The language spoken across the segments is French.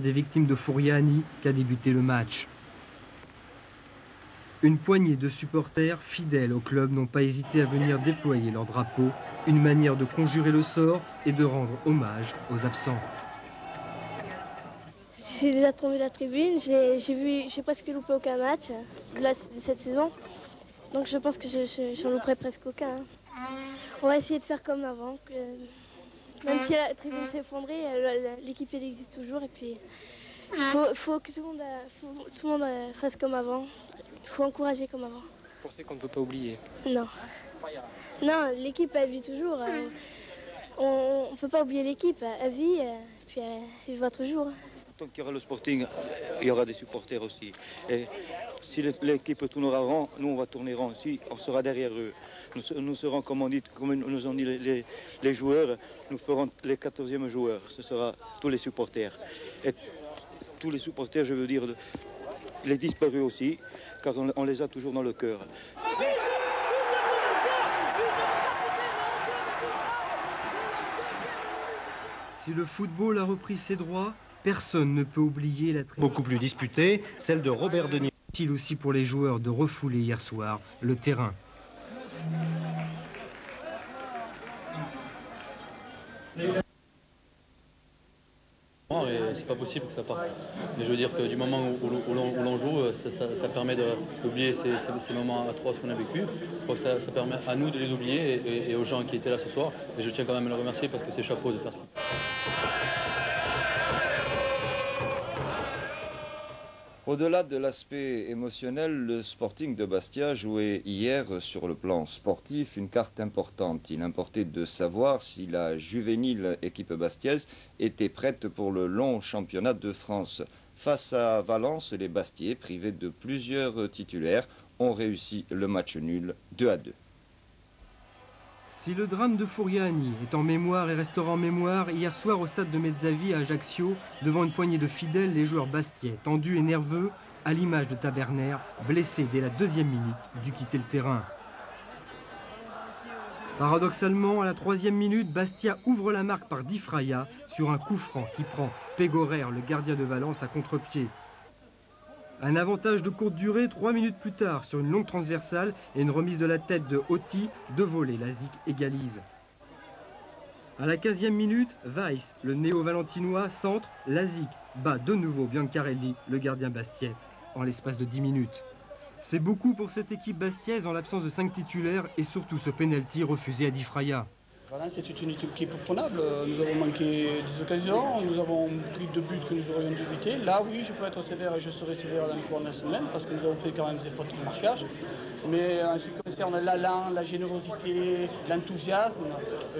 des victimes de Fouriani qu'a débuté le match. Une poignée de supporters fidèles au club n'ont pas hésité à venir déployer leur drapeau, une manière de conjurer le sort et de rendre hommage aux absents. J'ai déjà tombé la tribune, j'ai presque loupé aucun match de cette saison. Donc je pense que j'en louperai presque aucun. On va essayer de faire comme avant. Même si la tribune s'est effondrée, l'équipe elle existe toujours. Et puis il faut que tout le monde fasse comme avant. Il faut encourager comme avant. Vous pensez qu'on ne peut pas oublier? Non. Non, l'équipe elle vit toujours. On ne peut pas oublier l'équipe, elle vit, puis elle vivra toujours. Tant qu'il y aura le Sporting, il y aura des supporters aussi. Et si l'équipe tournera rond, nous on va tourner rond aussi, on sera derrière eux. Nous serons, comme nous ont dit les joueurs, nous ferons les 14e joueurs. Ce sera tous les supporters. Et tous les supporters, je veux dire, les disparus aussi, car on les a toujours dans le cœur. Si le football a repris ses droits, personne ne peut oublier la tribune. Beaucoup plus disputée, celle de Robert Denis. Utile aussi pour les joueurs de refouler hier soir le terrain. C'est pas possible que ça parte. Mais je veux dire que du moment où l'on joue, ça permet d'oublier ces moments atroces qu'on a vécu. Je crois que ça permet à nous de les oublier et aux gens qui étaient là ce soir. Et je tiens quand même à le remercier parce que c'est chapeau de faire ça. Au-delà de l'aspect émotionnel, le Sporting de Bastia jouait hier sur le plan sportif une carte importante. Il importait de savoir si la juvénile équipe bastiaise était prête pour le long championnat de France. Face à Valence, les Bastiais, privés de plusieurs titulaires, ont réussi le match nul 2-2. Si le drame de Fouriani est en mémoire et restera en mémoire, hier soir au stade de Mezzavi à Ajaccio, devant une poignée de fidèles, les joueurs bastiais, tendus et nerveux, à l'image de Taberner, blessé dès la 2e minute, dut quitter le terrain. Paradoxalement, à la 3e minute, Bastia ouvre la marque par Di Fraia sur un coup franc qui prend Pégorer, le gardien de Valence, à contre-pied. Un avantage de courte durée, 3 minutes plus tard, sur une longue transversale et une remise de la tête de Otti, de volée, la Zic égalise. À la 15e minute, Weiss, le néo-valentinois, centre, la Zic bat de nouveau Biancarelli, le gardien bastien, en l'espace de 10 minutes. C'est beaucoup pour cette équipe bastiaise en l'absence de 5 titulaires et surtout ce penalty refusé à Di Fraia. Valence est une équipe qui est prenable. Nous avons manqué des occasions, nous avons pris 2 buts que nous aurions dû éviter. Là, oui, je peux être sévère et je serai sévère dans les cours de la semaine parce que nous avons fait quand même des fautes de marquage. Mais en ce qui concerne l'allant, la générosité, l'enthousiasme,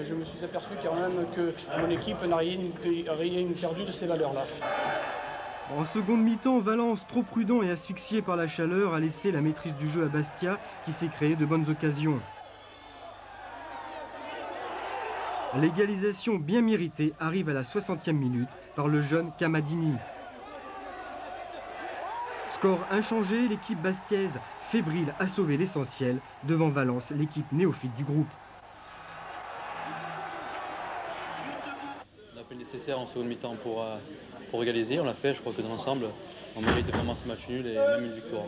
je me suis aperçu quand même que mon équipe n'a rien perdu de ces valeurs-là. En seconde mi-temps, Valence, trop prudent et asphyxié par la chaleur, a laissé la maîtrise du jeu à Bastia qui s'est créé de bonnes occasions. L'égalisation bien méritée arrive à la 60e minute par le jeune Camadini. Score inchangé, l'équipe bastiaise, fébrile, a sauvé l'essentiel devant Valence, l'équipe néophyte du groupe. On a fait le nécessaire en seconde mi-temps pour égaliser, on l'a fait, je crois que dans l'ensemble, on mérite vraiment ce match nul et même une victoire.